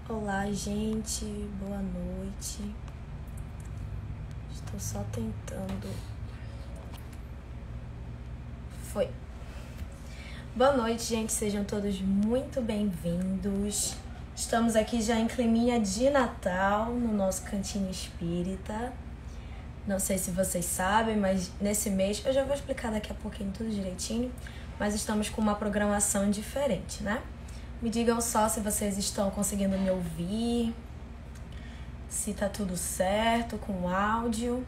Olá, gente, boa noite. Estou só tentando. Foi. Boa noite, gente, sejam todos muito bem-vindos. Estamos aqui já em climinha de Natal no nosso Cantinho Espírita. Não sei se vocês sabem, mas nesse mês, eu já vou explicar daqui a pouquinho tudo direitinho, mas estamos com uma programação diferente, né? Me digam só se vocês estão conseguindo me ouvir, se tá tudo certo com o áudio.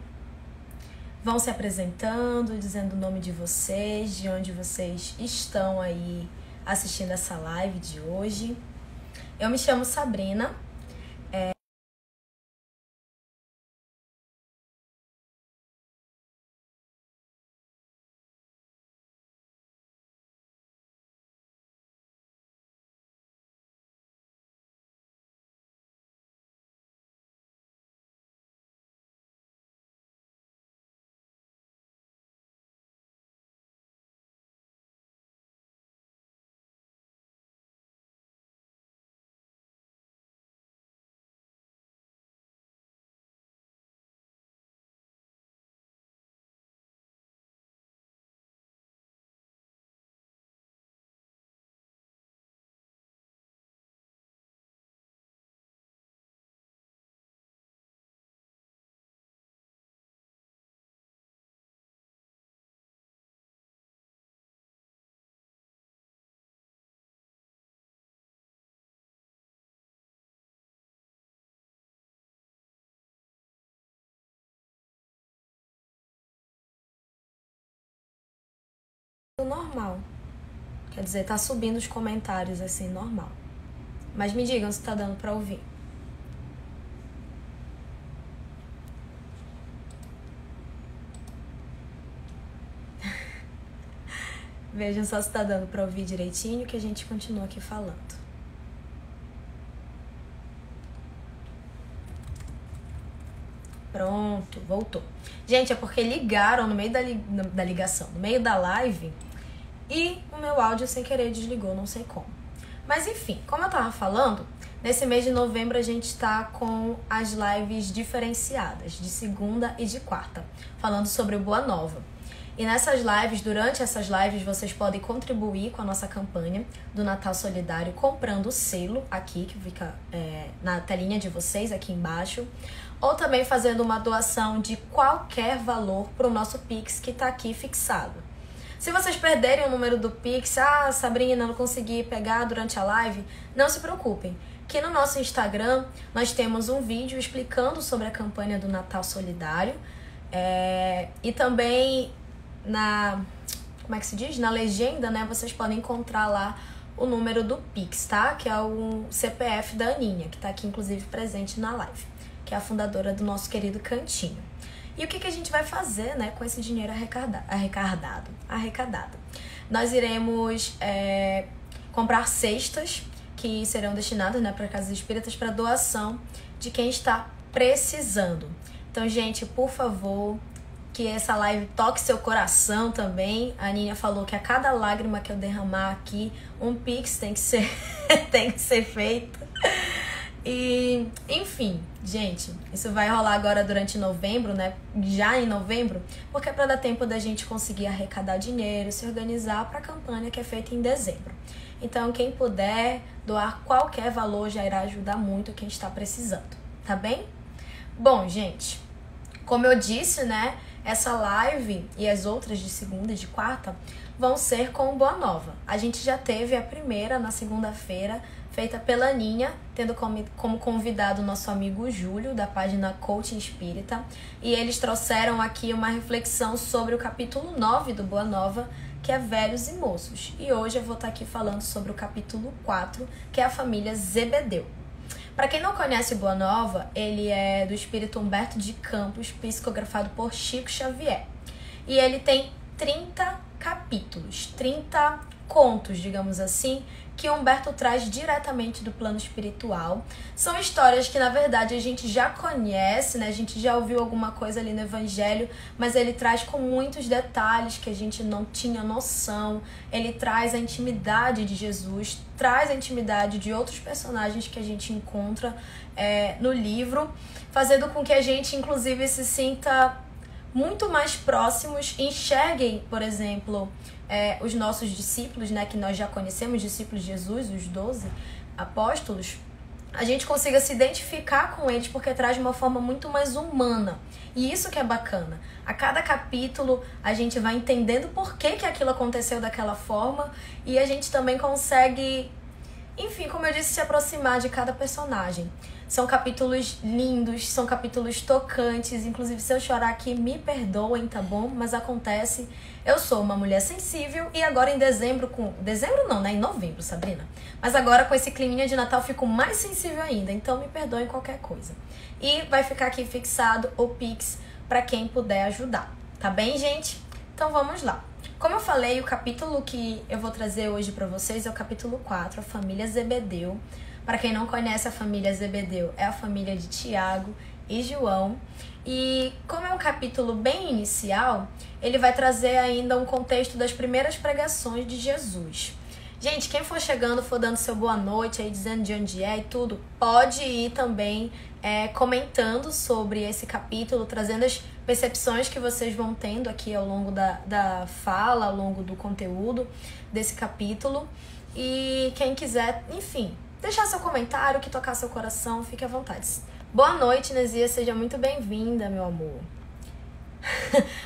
Vão se apresentando, dizendo o nome de vocês, de onde vocês estão aí assistindo essa live de hoje. Eu me chamo Sabrina. Normal. Quer dizer, tá subindo os comentários assim, normal. Mas me digam se tá dando pra ouvir. Vejam só se tá dando pra ouvir direitinho, que a gente continua aqui falando. Pronto, voltou. Gente, é porque ligaram no meio da ligação, no meio da live, e o meu áudio sem querer desligou, não sei como. Mas enfim, como eu tava falando, nesse mês de novembro a gente tá com as lives diferenciadas, de segunda e de quarta, falando sobre o Boa Nova. E nessas lives, durante essas lives, vocês podem contribuir com a nossa campanha do Natal Solidário comprando o selo aqui, que fica na telinha de vocês, aqui embaixo, ou também fazendo uma doação de qualquer valor para o nosso Pix, que está aqui fixado. Se vocês perderem o número do Pix, Sabrina, não consegui pegar durante a live, não se preocupem, que no nosso Instagram nós temos um vídeo explicando sobre a campanha do Natal Solidário, e também na legenda, né, vocês podem encontrar lá o número do Pix, tá? Que é o CPF da Aninha, que tá aqui inclusive presente na live, que é a fundadora do nosso querido Cantinho. E o que a gente vai fazer, né, com esse dinheiro arrecadado? Nós iremos comprar cestas que serão destinadas, né, para casas espíritas para doação de quem está precisando. Então, gente, por favor, que essa live toque seu coração também. A Aninha falou que a cada lágrima que eu derramar aqui, um Pix tem que ser, tem que ser feito. E, enfim, gente, isso vai rolar agora durante novembro, né? Já em novembro, porque é para dar tempo da gente conseguir arrecadar dinheiro, se organizar para a campanha que é feita em dezembro. Então, quem puder doar qualquer valor já irá ajudar muito quem está precisando, tá bem? Bom, gente, como eu disse, né? Essa live e as outras de segunda e de quarta vão ser com Boa Nova. A gente já teve a primeira na segunda-feira, feita pela Aninha, tendo como convidado o nosso amigo Júlio, da página Coaching Espírita. E eles trouxeram aqui uma reflexão sobre o capítulo 9 do Boa Nova, que é Velhos e Moços. E hoje eu vou estar aqui falando sobre o capítulo 4, que é a família Zebedeu. Para quem não conhece Boa Nova, ele é do espírito Humberto de Campos, psicografado por Chico Xavier. E ele tem 30 capítulos, 30 contos, digamos assim, que Humberto traz diretamente do plano espiritual. São histórias que, na verdade, a gente já conhece, né? A gente já ouviu alguma coisa ali no Evangelho, mas ele traz com muitos detalhes que a gente não tinha noção. Ele traz a intimidade de Jesus, traz a intimidade de outros personagens que a gente encontra no livro, fazendo com que a gente, inclusive, se sinta muito mais próximos, enxerguem, por exemplo, os nossos discípulos, né, que nós já conhecemos, discípulos de Jesus, os 12 apóstolos, a gente consiga se identificar com eles, porque traz de uma forma muito mais humana. E isso que é bacana. A cada capítulo a gente vai entendendo por que aquilo aconteceu daquela forma, e a gente também consegue, enfim, como eu disse, se aproximar de cada personagem. São capítulos lindos, são capítulos tocantes. Inclusive, se eu chorar aqui, me perdoem, tá bom? Mas acontece. Eu sou uma mulher sensível e agora em dezembro... Dezembro não, né? Em novembro, Sabrina. Mas agora com esse climinha de Natal fico mais sensível ainda. Então me perdoem qualquer coisa. E vai ficar aqui fixado o Pix para quem puder ajudar. Tá bem, gente? Então vamos lá. Como eu falei, o capítulo que eu vou trazer hoje para vocês é o capítulo 4, a família Zebedeu. Para quem não conhece a família Zebedeu, é a família de Tiago e João. E como é um capítulo bem inicial, ele vai trazer ainda um contexto das primeiras pregações de Jesus. Gente, quem for chegando, for dando seu boa noite, aí dizendo de onde é e tudo, pode ir também comentando sobre esse capítulo, trazendo as percepções que vocês vão tendo aqui ao longo da fala, ao longo do conteúdo desse capítulo. E quem quiser, enfim, deixar seu comentário, que tocar seu coração, fique à vontade. Boa noite, Nesia, seja muito bem-vinda, meu amor.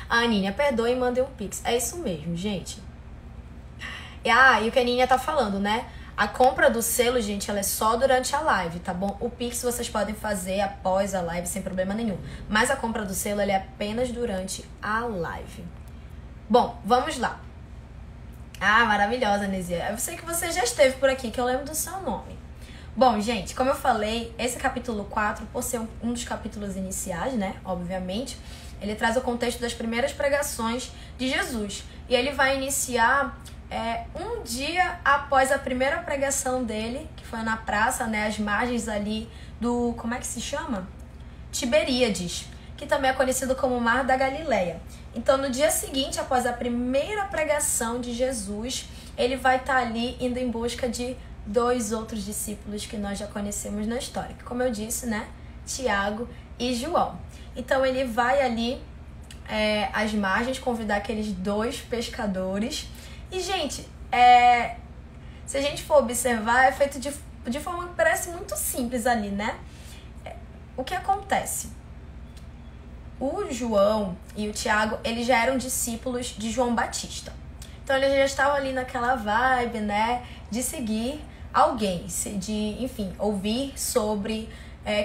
A Aninha, perdoe e mande um pix. É isso mesmo, gente. E o que a Aninha tá falando, né? A compra do selo, gente, ela é só durante a live, tá bom? O pix vocês podem fazer após a live, sem problema nenhum. Mas a compra do selo, ela é apenas durante a live. Bom, vamos lá. Ah, maravilhosa, Nesia. Eu sei que você já esteve por aqui, que eu lembro do seu nome. Bom, gente, como eu falei, esse capítulo 4, por ser um dos capítulos iniciais, né, obviamente, ele traz o contexto das primeiras pregações de Jesus. E ele vai iniciar um dia após a primeira pregação dele, que foi na praça, né, às margens ali do, como é que se chama? Tiberíades, que também é conhecido como Mar da Galileia. Então, no dia seguinte, após a primeira pregação de Jesus, ele vai estar ali indo em busca de 2 outros discípulos que nós já conhecemos na história. Que, como eu disse, né? Tiago e João. Então, ele vai ali às margens convidar aqueles 2 pescadores. E, gente, se a gente for observar, é feito de forma que parece muito simples ali, né? O que acontece? O João e o Tiago, eles já eram discípulos de João Batista. Então, eles já estavam ali naquela vibe, né? De seguir alguém, enfim, ouvir sobre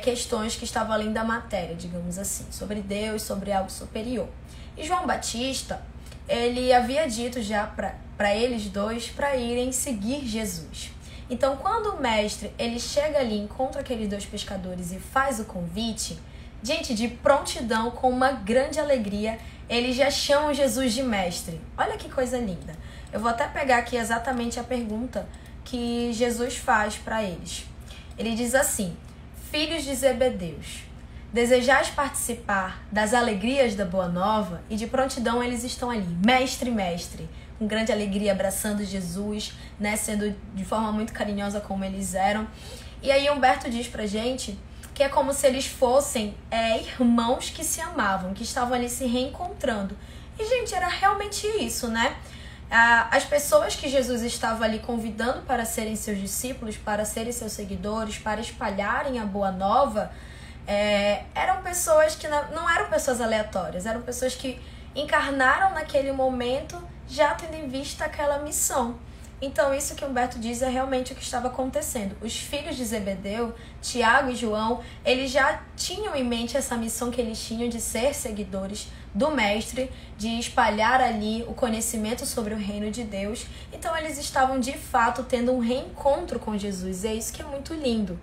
questões que estavam além da matéria, digamos assim. Sobre Deus, sobre algo superior. E João Batista, ele havia dito já para eles 2 para irem seguir Jesus. Então, quando o mestre ele chega ali, encontra aqueles 2 pescadores e faz o convite, gente, de prontidão, com uma grande alegria, eles já chamam Jesus de mestre. Olha que coisa linda. Eu vou até pegar aqui exatamente a pergunta que Jesus faz para eles. Ele diz assim: filhos de Zebedeus, desejais participar das alegrias da Boa Nova? E de prontidão eles estão ali, mestre, mestre, com grande alegria, abraçando Jesus, né, sendo de forma muito carinhosa como eles eram. E aí Humberto diz pra gente que é como se eles fossem irmãos que se amavam, que estavam ali se reencontrando. E, gente, era realmente isso, né? As pessoas que Jesus estava ali convidando para serem seus discípulos, para serem seus seguidores, para espalharem a Boa Nova, eram pessoas que não eram pessoas aleatórias, eram pessoas que encarnaram naquele momento já tendo em vista aquela missão. Então, isso que Humberto diz é realmente o que estava acontecendo. Os filhos de Zebedeu, Tiago e João, eles já tinham em mente essa missão que eles tinham de ser seguidores do Mestre, de espalhar ali o conhecimento sobre o reino de Deus. Então, eles estavam, de fato, tendo um reencontro com Jesus. E é isso que é muito lindo.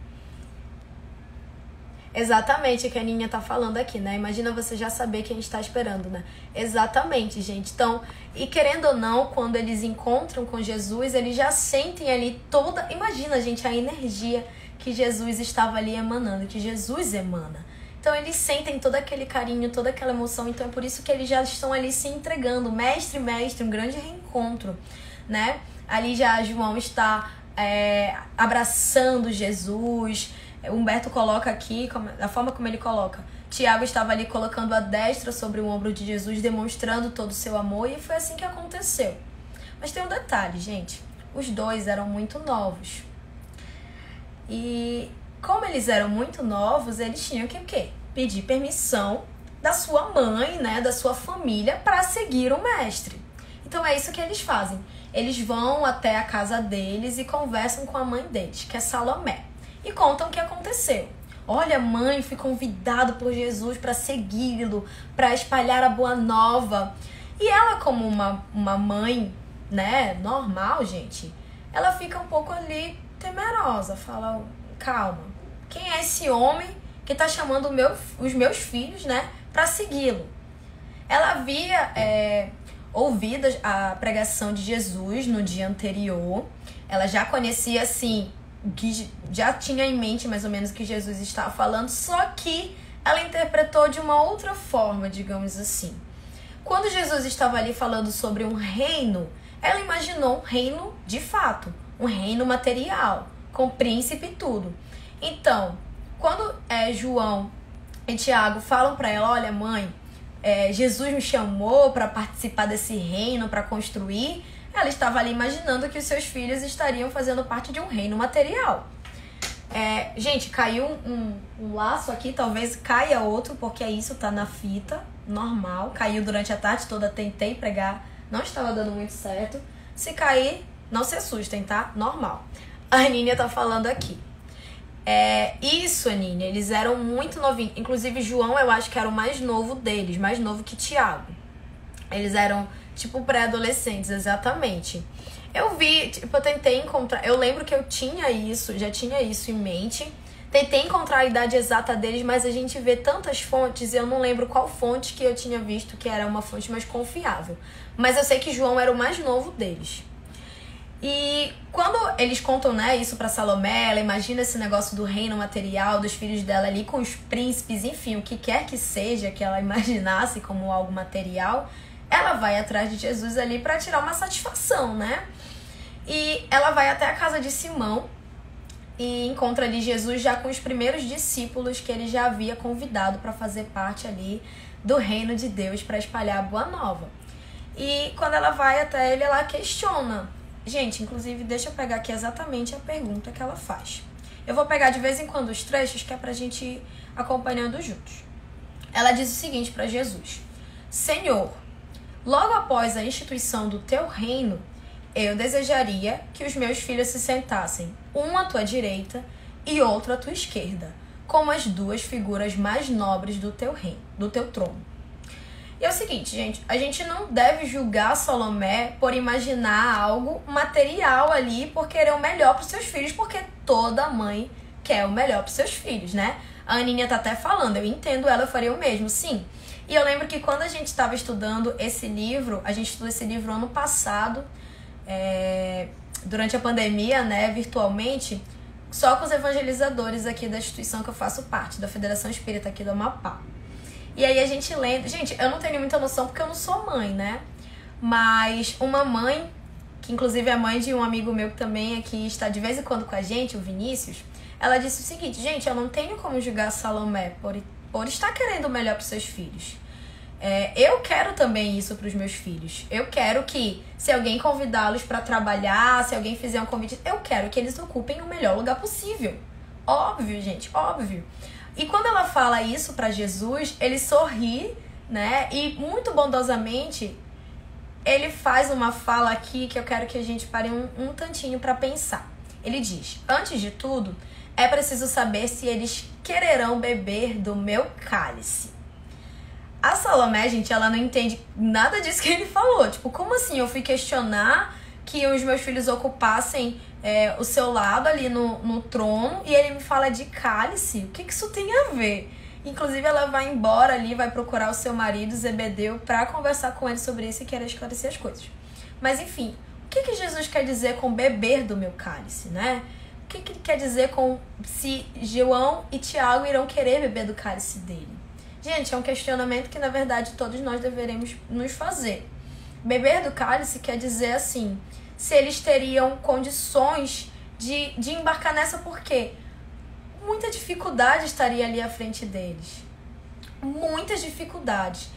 Exatamente o que a Aninha tá falando aqui, né? Imagina você já saber que a gente tá esperando, né? Exatamente, gente. Então, e querendo ou não, quando eles encontram com Jesus, eles já sentem ali toda... Imagina, gente, a energia que Jesus estava ali emanando, que Jesus emana. Então, eles sentem todo aquele carinho, toda aquela emoção. Então, é por isso que eles já estão ali se entregando. Mestre, mestre, um grande reencontro, né? Ali já João está abraçando Jesus. O Humberto coloca aqui, a forma como ele coloca. Tiago estava ali colocando a destra sobre o ombro de Jesus, demonstrando todo o seu amor. E foi assim que aconteceu. Mas tem um detalhe, gente. Os dois eram muito novos. E como eles eram muito novos, eles tinham que o quê? Pedir permissão da sua mãe, né, da sua família, para seguir o mestre. Então é isso que eles fazem. Eles vão até a casa deles e conversam com a mãe deles, que é Salomé. E contam o que aconteceu. Olha, mãe, fui convidado por Jesus para segui-lo, para espalhar a boa nova. E ela, como uma mãe, né, normal, gente, ela fica um pouco ali temerosa. Fala, calma, quem é esse homem que tá chamando os meus filhos, né, para segui-lo? Ela havia ouvido a pregação de Jesus no dia anterior. Ela já conhecia, assim, que já tinha em mente mais ou menos o que Jesus estava falando, só que ela interpretou de uma outra forma, digamos assim. Quando Jesus estava ali falando sobre um reino, ela imaginou um reino de fato, um reino material, com príncipe e tudo. Então, quando João e Tiago falam para ela, olha, mãe, Jesus me chamou para participar desse reino, para construir, ela estava ali imaginando que os seus filhos estariam fazendo parte de um reino material. Gente, caiu um laço aqui, talvez caia outro, porque isso tá na fita, normal. Caiu durante a tarde toda, tentei pregar, não estava dando muito certo. Se cair, não se assustem, tá? Normal. A Aninha tá falando aqui. Isso, Aninha, eles eram muito novinhos. Inclusive, João, eu acho que era o mais novo deles, mais novo que Tiago. Eles eram... tipo pré-adolescentes, exatamente. Eu vi, tipo, eu tentei encontrar... Eu lembro que eu tinha isso, já tinha isso em mente. Tentei encontrar a idade exata deles, mas a gente vê tantas fontes e eu não lembro qual fonte que eu tinha visto que era uma fonte mais confiável. Mas eu sei que João era o mais novo deles. E quando eles contam, né, isso pra Salomé, ela imagina esse negócio do reino material, dos filhos dela ali com os príncipes, enfim, o que quer que seja que ela imaginasse como algo material... Ela vai atrás de Jesus ali para tirar uma satisfação, né? E ela vai até a casa de Simão e encontra ali Jesus já com os primeiros discípulos que ele já havia convidado para fazer parte ali do reino de Deus, para espalhar a boa nova. E quando ela vai até ele, ela questiona. Gente, inclusive, deixa eu pegar aqui exatamente a pergunta que ela faz. Eu vou pegar de vez em quando os trechos que é pra gente ir acompanhando juntos. Ela diz o seguinte para Jesus: Senhor, logo após a instituição do teu reino, eu desejaria que os meus filhos se sentassem, um à tua direita e outro à tua esquerda, como as duas figuras mais nobres do teu reino, do teu trono. E é o seguinte, gente, a gente não deve julgar Salomé por imaginar algo material ali, por querer o melhor para os seus filhos, porque toda mãe quer o melhor para os seus filhos, né? A Aninha tá até falando, eu entendo ela, eu faria o mesmo, sim. E eu lembro que quando a gente estava estudando esse livro, a gente estudou esse livro ano passado, durante a pandemia, né, virtualmente, só com os evangelizadores aqui da instituição que eu faço parte, da Federação Espírita aqui do Amapá. E aí a gente lendo... Gente, eu não tenho muita noção porque eu não sou mãe, né? Mas uma mãe, que inclusive é mãe de um amigo meu que também aqui está de vez em quando com a gente, o Vinícius, ela disse o seguinte: gente, eu não tenho como julgar Salomé por estar querendo o melhor para os seus filhos. Eu quero também isso para os meus filhos. Eu quero que, se alguém convidá-los para trabalhar, se alguém fizer um convite, eu quero que eles ocupem o melhor lugar possível. Óbvio, gente, óbvio. E quando ela fala isso para Jesus, ele sorri, né? E muito bondosamente, ele faz uma fala aqui que eu quero que a gente pare um tantinho para pensar. Ele diz: antes de tudo, é preciso saber se eles quererão beber do meu cálice. A Salomé, gente, ela não entende nada disso que ele falou. Tipo, como assim? Eu fui questionar que os meus filhos ocupassem o seu lado ali no trono, e ele me fala de cálice. O que isso tem a ver? Inclusive, ela vai embora ali, vai procurar o seu marido, Zebedeu, para conversar com ele sobre isso e querer esclarecer as coisas. Mas, enfim, o que Jesus quer dizer com beber do meu cálice, né? O que ele quer dizer com se João e Tiago irão querer beber do cálice dele? Gente, é um questionamento que, na verdade, todos nós deveremos nos fazer. Beber do cálice quer dizer, assim, se eles teriam condições de embarcar nessa, por quê? Muita dificuldade estaria ali à frente deles. Muitas dificuldades.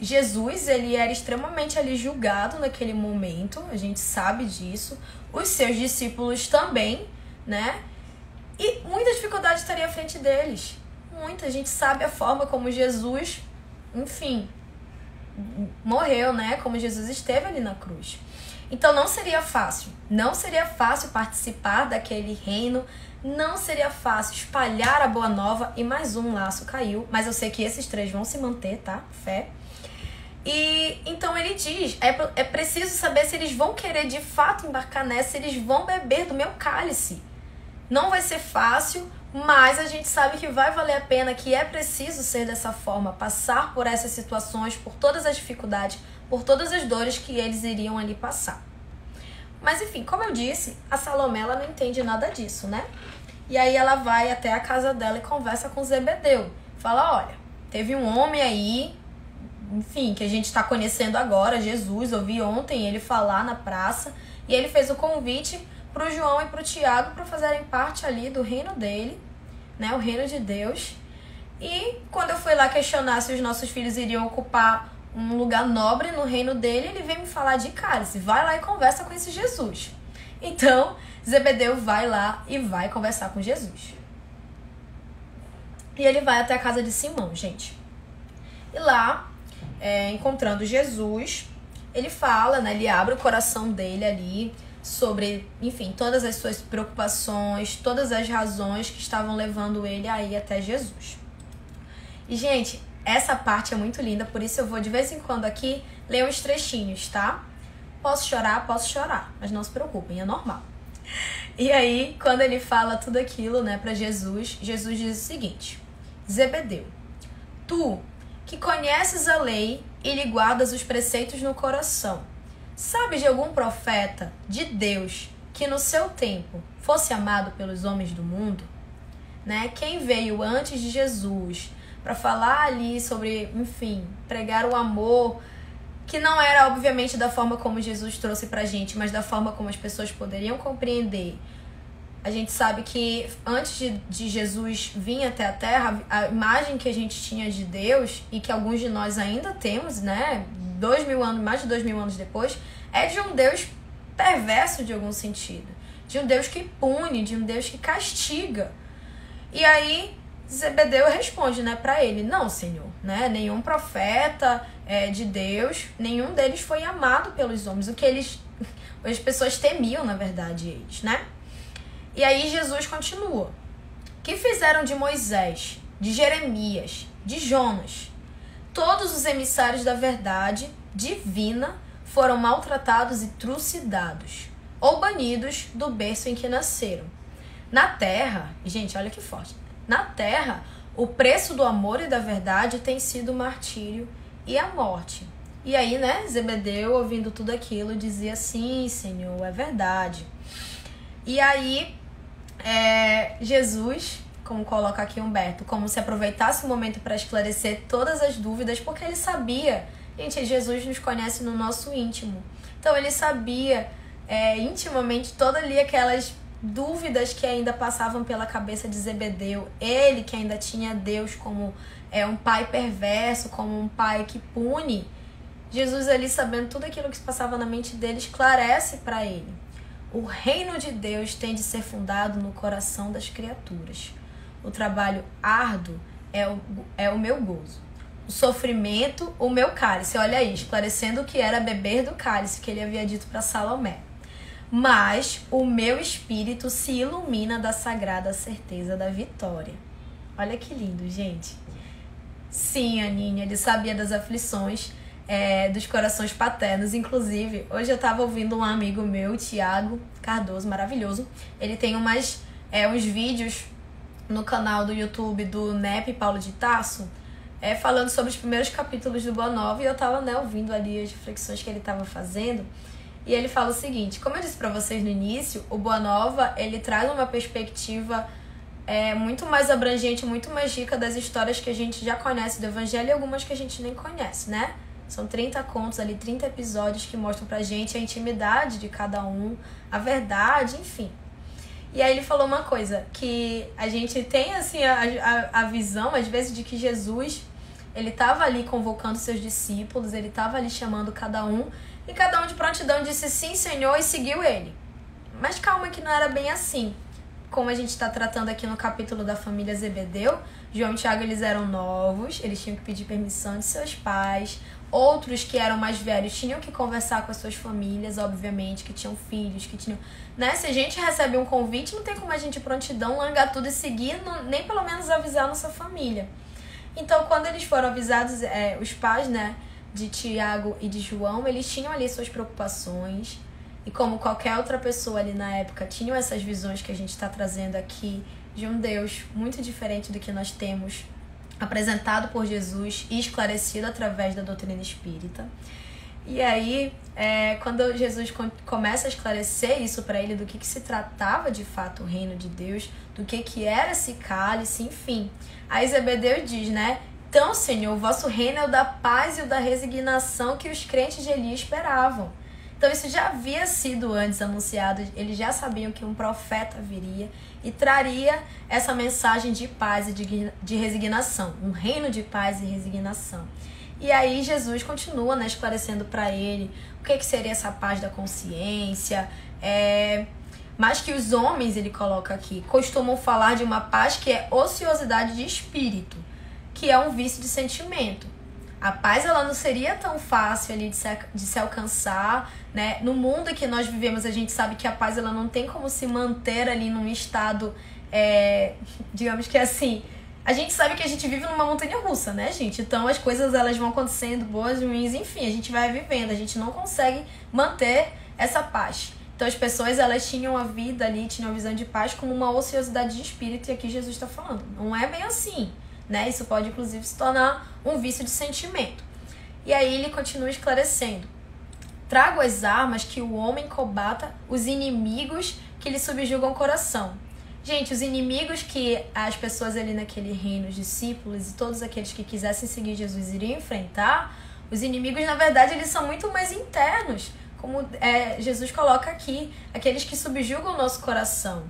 Jesus, ele era extremamente ali julgado naquele momento, a gente sabe disso. Os seus discípulos também, né? E muita dificuldade estaria à frente deles. Muita. A gente sabe a forma como Jesus, enfim, morreu, né? Como Jesus esteve ali na cruz. Então não seria fácil. Não seria fácil participar daquele reino. Não seria fácil espalhar a boa nova. E mais um laço caiu. Mas eu sei que esses 3 vão se manter, tá? Fé. E então ele diz, é preciso saber se eles vão querer de fato embarcar nessa, se eles vão beber do meu cálice. Não vai ser fácil, mas a gente sabe que vai valer a pena, que é preciso ser dessa forma, passar por essas situações, por todas as dificuldades, por todas as dores que eles iriam ali passar. Mas enfim, como eu disse, a Salomé, ela não entende nada disso, né? E aí ela vai até a casa dela e conversa com Zebedeu. Fala, olha, teve um homem aí, enfim, que a gente está conhecendo agora, Jesus, eu vi ontem ele falar na praça, e ele fez o convite para o João e para o Tiago para fazerem parte ali do reino dele, né, o reino de Deus. E quando eu fui lá questionar se os nossos filhos iriam ocupar um lugar nobre no reino dele, ele veio me falar de cálice. Vai lá e conversa com esse Jesus. Então, Zebedeu vai lá e vai conversar com Jesus. E ele vai até a casa de Simão, gente. E lá, encontrando Jesus, ele fala, né, ele abre o coração dele ali sobre, enfim, todas as suas preocupações, todas as razões que estavam levando ele a ir até Jesus. E, gente, essa parte é muito linda, por isso eu vou de vez em quando aqui ler uns trechinhos, tá? Posso chorar, mas não se preocupem, é normal. E aí, quando ele fala tudo aquilo, né, pra Jesus, Jesus diz o seguinte: Zebedeu, tu que conheces a lei e lhe guardas os preceitos no coração, sabes de algum profeta de Deus que no seu tempo fosse amado pelos homens do mundo? Né? Quem veio antes de Jesus para falar ali sobre, enfim, pregar o amor, que não era obviamente da forma como Jesus trouxe pra gente, mas da forma como as pessoas poderiam compreender. A gente sabe que antes de Jesus vir até a Terra, a imagem que a gente tinha de Deus, e que alguns de nós ainda temos, né, mais de 2000 anos depois, é de um Deus perverso de algum sentido. De um Deus que pune, de um Deus que castiga. E aí, Zebedeu responde, né, pra ele: não, Senhor, né, nenhum profeta de Deus, nenhum deles foi amado pelos homens. O que as pessoas temiam, na verdade, eles, né? E aí Jesus continua: que fizeram de Moisés, de Jeremias, de Jonas? Todos os emissários da verdade divina foram maltratados e trucidados, ou banidos do berço em que nasceram. Na terra, gente, olha que forte, na terra, o preço do amor e da verdade tem sido o martírio e a morte. E aí, né, Zebedeu, ouvindo tudo aquilo, dizia: sim, Senhor, é verdade. E aí, Jesus, como coloca aqui Humberto, como se aproveitasse o momento para esclarecer todas as dúvidas, porque ele sabia, gente, Jesus nos conhece no nosso íntimo. Então, ele sabia intimamente todas ali aquelas dúvidas que ainda passavam pela cabeça de Zebedeu. Ele que ainda tinha Deus como um pai perverso, como um pai que pune. Jesus ali, sabendo tudo aquilo que se passava na mente dele, esclarece para ele: o reino de Deus tem de ser fundado no coração das criaturas. O trabalho árduo é o meu gozo. O sofrimento, o meu cálice. Olha aí, esclarecendo o que era beber do cálice que ele havia dito para Salomé. Mas o meu espírito se ilumina da sagrada certeza da vitória. Olha que lindo, gente. Sim, Aninha, ele sabia das aflições. dos corações paternos. Inclusive, hoje eu tava ouvindo um amigo meu, Thiago Cardoso, maravilhoso. Ele tem uns vídeos no canal do YouTube do NEP Paulo de Tarso, falando sobre os primeiros capítulos do Boa Nova, e eu tava, ouvindo ali as reflexões que ele tava fazendo. E ele fala o seguinte: como eu disse pra vocês no início, o Boa Nova, ele traz uma perspectiva muito mais abrangente, muito mais rica das histórias que a gente já conhece do Evangelho e algumas que a gente nem conhece, né? São 30 contos ali, 30 episódios que mostram pra gente a intimidade de cada um, a verdade, enfim. E aí ele falou uma coisa, que a gente tem assim a visão, às vezes, de que Jesus, ele estava ali convocando seus discípulos, ele estava ali chamando cada um, e cada um de prontidão disse sim, Senhor, e seguiu ele. Mas calma que não era bem assim. Como a gente está tratando aqui no capítulo da família Zebedeu, João e Tiago, eles eram novos, eles tinham que pedir permissão de seus pais. Outros que eram mais velhos tinham que conversar com as suas famílias, obviamente, que tinham filhos, que tinham... Se a gente recebe um convite, não tem como a gente prontidão largar tudo e seguir, nem pelo menos avisar a nossa família. Então, quando eles foram avisados, os pais, de Tiago e de João, eles tinham ali suas preocupações. E como qualquer outra pessoa ali na época, tinham essas visões que a gente está trazendo aqui de um Deus muito diferente do que nós temos apresentado por Jesus e esclarecido através da doutrina espírita. E aí, quando Jesus começa a esclarecer isso para ele, do que se tratava de fato o reino de Deus, do que era esse cálice, enfim. Aí Zebedeu diz, então, Senhor, o vosso reino é o da paz e o da resignação que os crentes de Eli esperavam. Então isso já havia sido antes anunciado, eles já sabiam que um profeta viria e traria essa mensagem de paz e de resignação, um reino de paz e resignação. E aí Jesus continua esclarecendo para ele o que seria essa paz da consciência, mas que os homens, ele coloca aqui, costumam falar de uma paz que é ociosidade de espírito, que é um vício de sentimento. A paz, ela não seria tão fácil ali de se alcançar, No mundo em que nós vivemos, a gente sabe que a paz, ela não tem como se manter ali num estado, digamos que assim, a gente sabe que a gente vive numa montanha-russa, gente? Então as coisas, elas vão acontecendo, boas, ruins, enfim, a gente vai vivendo, a gente não consegue manter essa paz. Então as pessoas, elas tinham a vida ali, tinham a visão de paz como uma ociosidade de espírito, e aqui Jesus está falando, não é bem assim. Isso pode, inclusive, se tornar um vício de sentimento. E aí ele continua esclarecendo: trago as armas que o homem combata os inimigos que lhe subjugam o coração. Gente, os inimigos que as pessoas ali naquele reino, os discípulos e todos aqueles que quisessem seguir Jesus iriam enfrentar, os inimigos, na verdade, eles são muito mais internos, como Jesus coloca aqui, aqueles que subjugam o nosso coração.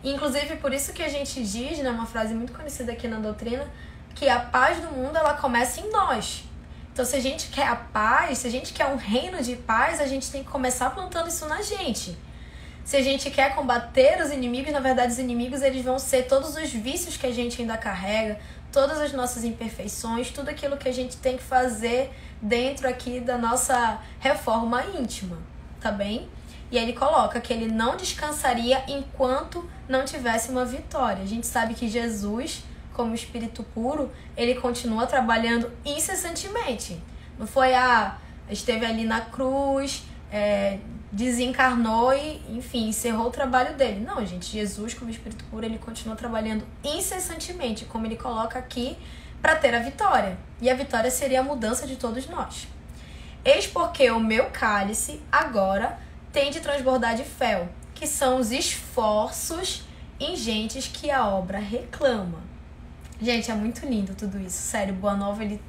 Inclusive, por isso que a gente diz, uma frase muito conhecida aqui na doutrina, que a paz do mundo, ela começa em nós. Então, se a gente quer a paz, se a gente quer um reino de paz, a gente tem que começar plantando isso na gente. Se a gente quer combater os inimigos, na verdade, os inimigos, eles vão ser todos os vícios que a gente ainda carrega, todas as nossas imperfeições, tudo aquilo que a gente tem que fazer dentro aqui da nossa reforma íntima, tá bem? E aí ele coloca que ele não descansaria enquanto não tivesse uma vitória. A gente sabe que Jesus, como espírito puro, ele continua trabalhando incessantemente. Não foi, esteve ali na cruz, desencarnou e, enfim, encerrou o trabalho dele. Não, gente, Jesus, como espírito puro, ele continua trabalhando incessantemente, como ele coloca aqui, para ter a vitória. E a vitória seria a mudança de todos nós. Eis porque o meu cálice agora tem de transbordar de fel, que são os esforços ingentes que a obra reclama. Gente, é muito lindo tudo isso, sério, Boa Nova, ele...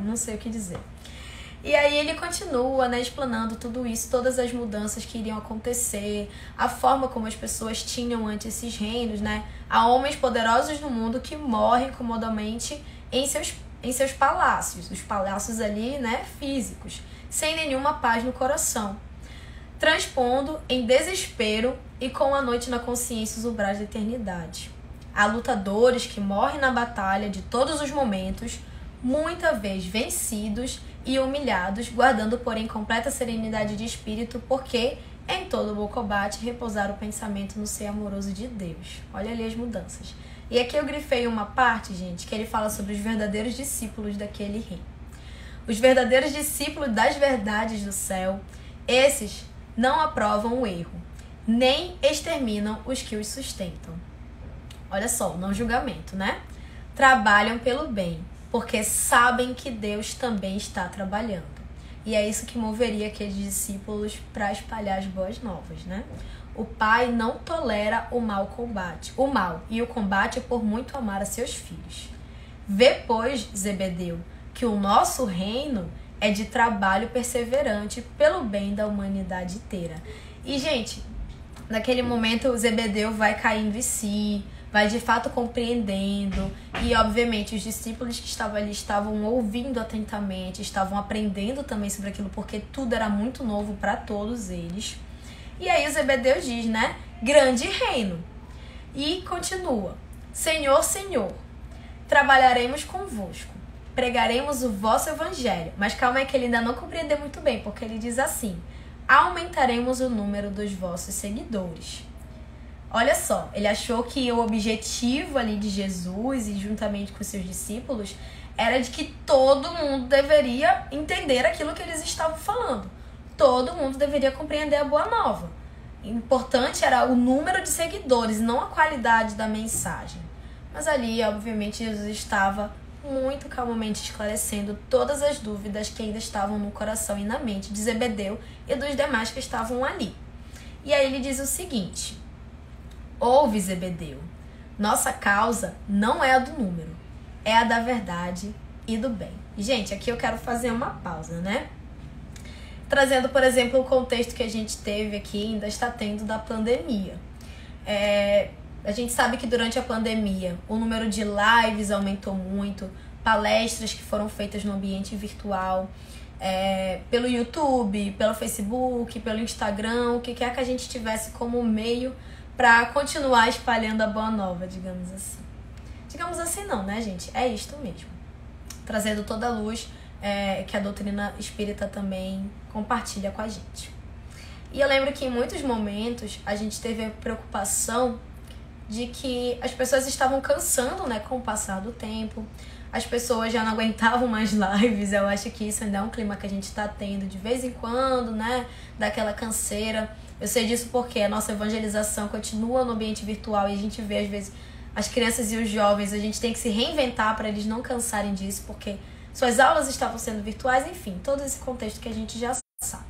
não sei o que dizer. E aí ele continua, explanando tudo isso, todas as mudanças que iriam acontecer, a forma como as pessoas tinham antes esses reinos, Há homens poderosos no mundo que morrem comodamente em seus palácios, os palácios ali, físicos, sem nenhuma paz no coração, transpondo em desespero e com a noite na consciência os umbrais da eternidade. Há lutadores que morrem na batalha de todos os momentos, muita vez vencidos e humilhados, guardando, porém, completa serenidade de espírito, porque em todo bom combate repousar o pensamento no ser amoroso de Deus. Olha ali as mudanças. E aqui eu grifei uma parte, gente, que ele fala sobre os verdadeiros discípulos daquele reino. Os verdadeiros discípulos das verdades do céu, esses não aprovam o erro, nem exterminam os que os sustentam. Olha só, não julgamento, né? Trabalham pelo bem, porque sabem que Deus também está trabalhando. E é isso que moveria aqueles discípulos para espalhar as boas novas, né? O Pai não tolera o mal, e o combate por muito amar a seus filhos. Vê, pois, Zebedeu, que o nosso reino é de trabalho perseverante pelo bem da humanidade inteira. E, gente, naquele momento o Zebedeu vai caindo em si, vai de fato compreendendo, e obviamente os discípulos que estavam ali estavam ouvindo atentamente, estavam aprendendo também sobre aquilo, porque tudo era muito novo para todos eles. E aí o Zebedeu diz, né? Grande reino. E continua: Senhor, Senhor, trabalharemos convosco, pregaremos o vosso evangelho. Mas calma aí que ele ainda não compreendeu muito bem, porque ele diz assim: aumentaremos o número dos vossos seguidores. Olha só, ele achou que o objetivo ali de Jesus e juntamente com seus discípulos era de que todo mundo deveria entender aquilo que eles estavam falando. Todo mundo deveria compreender a boa nova. O importante era o número de seguidores, não a qualidade da mensagem. Mas ali, obviamente, Jesus estava muito calmamente esclarecendo todas as dúvidas que ainda estavam no coração e na mente de Zebedeu e dos demais que estavam ali. E aí ele diz o seguinte: ouve, Zebedeu, nossa causa não é a do número, é a da verdade e do bem. Gente, aqui eu quero fazer uma pausa, né? Trazendo, por exemplo, o contexto que a gente teve aqui, ainda está tendo, da pandemia. A gente sabe que durante a pandemia o número de lives aumentou muito, palestras que foram feitas no ambiente virtual, pelo YouTube, pelo Facebook, pelo Instagram, o que quer que a gente tivesse como meio para continuar espalhando a boa nova, digamos assim. Digamos assim não, né, gente? É isto mesmo. Trazendo toda a luz que a doutrina espírita também compartilha com a gente. E eu lembro que em muitos momentos a gente teve a preocupação de que as pessoas estavam cansando, né, com o passar do tempo. As pessoas já não aguentavam mais lives. Eu acho que isso ainda é um clima que a gente está tendo de vez em quando, né, daquela canseira. Eu sei disso porque a nossa evangelização continua no ambiente virtual e a gente vê, às vezes, as crianças e os jovens, a gente tem que se reinventar para eles não cansarem disso, porque suas aulas estavam sendo virtuais, enfim, todo esse contexto que a gente já sabe.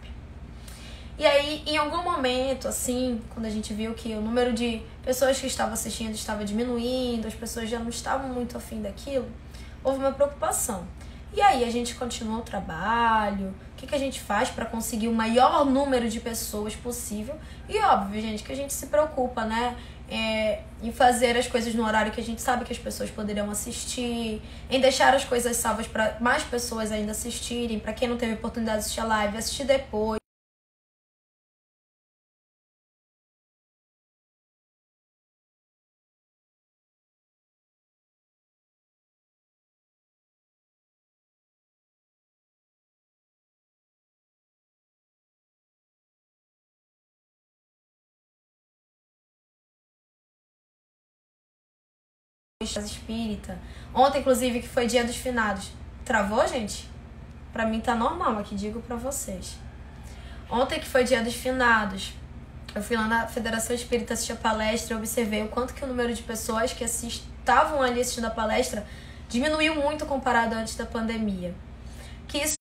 E aí, em algum momento, assim, quando a gente viu que o número de pessoas que estavam assistindo estava diminuindo, as pessoas já não estavam muito afim daquilo, houve uma preocupação. E aí, a gente continua o trabalho, o que a gente faz para conseguir o maior número de pessoas possível? E óbvio, gente, que a gente se preocupa, né? Em fazer as coisas no horário que a gente sabe que as pessoas poderiam assistir, em deixar as coisas salvas para mais pessoas ainda assistirem, para quem não teve oportunidade de assistir a live, assistir depois. Espírita. Ontem, inclusive, que foi dia dos finados. Travou, gente? Pra mim tá normal aqui, digo pra vocês. Ontem que foi dia dos finados, eu fui lá na Federação Espírita assistir a palestra e observei o quanto que o número de pessoas que estavam ali assistindo a palestra diminuiu muito comparado antes da pandemia. Que isso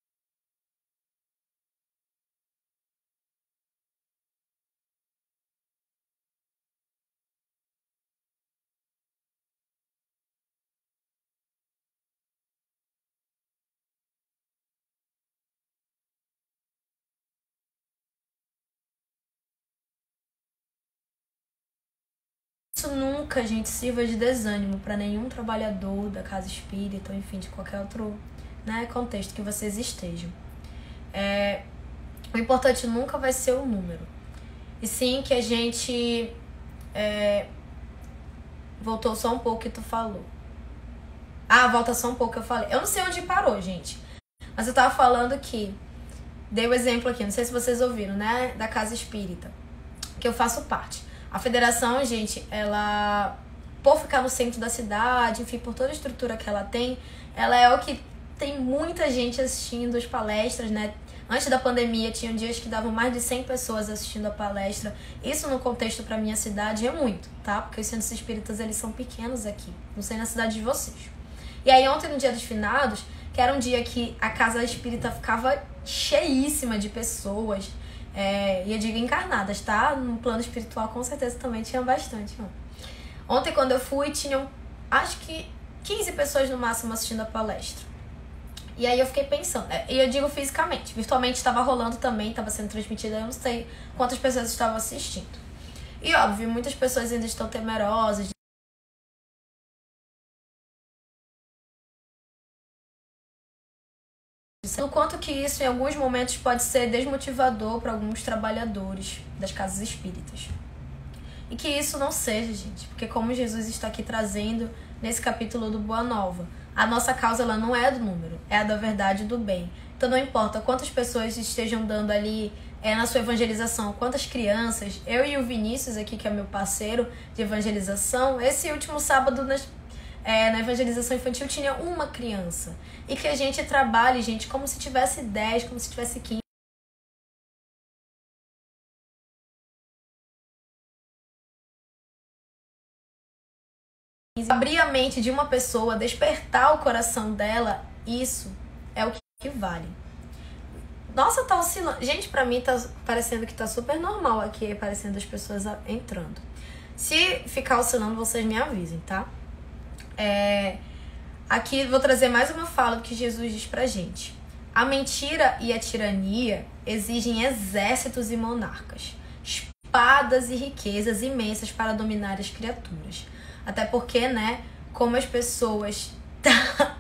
nunca, gente, sirva de desânimo para nenhum trabalhador da casa espírita, ou enfim, de qualquer outro, né, contexto que vocês estejam. O importante nunca vai ser o número, e sim que a gente voltou só um pouco que tu falou. Volta só um pouco que eu falei. Eu não sei onde parou, gente, mas eu tava falando que dei o exemplo aqui, não sei se vocês ouviram, né, da casa espírita que eu faço parte. A federação, gente, ela, por ficar no centro da cidade, enfim, por toda a estrutura que ela tem, ela é o que tem muita gente assistindo as palestras, né? Antes da pandemia, tinham dias que davam mais de 100 pessoas assistindo a palestra. Isso, no contexto para minha cidade, é muito, tá? Porque os centros espíritas, eles são pequenos aqui. Não sei na cidade de vocês. E aí, ontem, no dia dos finados, que era um dia que a casa espírita ficava cheíssima de pessoas, e eu digo encarnadas, tá? No plano espiritual, com certeza, também tinha bastante. Ontem, quando eu fui, tinham, acho que 15 pessoas no máximo assistindo a palestra. E aí eu fiquei pensando, e eu digo fisicamente, virtualmente estava rolando também, estava sendo transmitida, eu não sei quantas pessoas estavam assistindo. E óbvio, muitas pessoas ainda estão temerosas. O quanto que isso em alguns momentos pode ser desmotivador para alguns trabalhadores das casas espíritas. E que isso não seja, gente, porque como Jesus está aqui trazendo nesse capítulo do Boa Nova, a nossa causa ela não é do número, é a da verdade e do bem. Então não importa quantas pessoas estejam dando ali na sua evangelização, quantas crianças, eu e o Vinícius aqui, que é meu parceiro de evangelização, esse último sábado na evangelização infantil tinha uma criança. E que a gente trabalhe, gente, como se tivesse 10, como se tivesse 15. Abrir a mente de uma pessoa, despertar o coração dela, isso é o que vale. Nossa, tá oscilando. Gente, pra mim tá parecendo que tá super normal aqui, parecendo as pessoas entrando. Se ficar oscilando, vocês me avisem, tá? Aqui vou trazer mais uma fala do que Jesus diz pra gente. A mentira e a tirania exigem exércitos e monarcas, espadas e riquezas imensas para dominar as criaturas. Até porque, né, como as pessoas...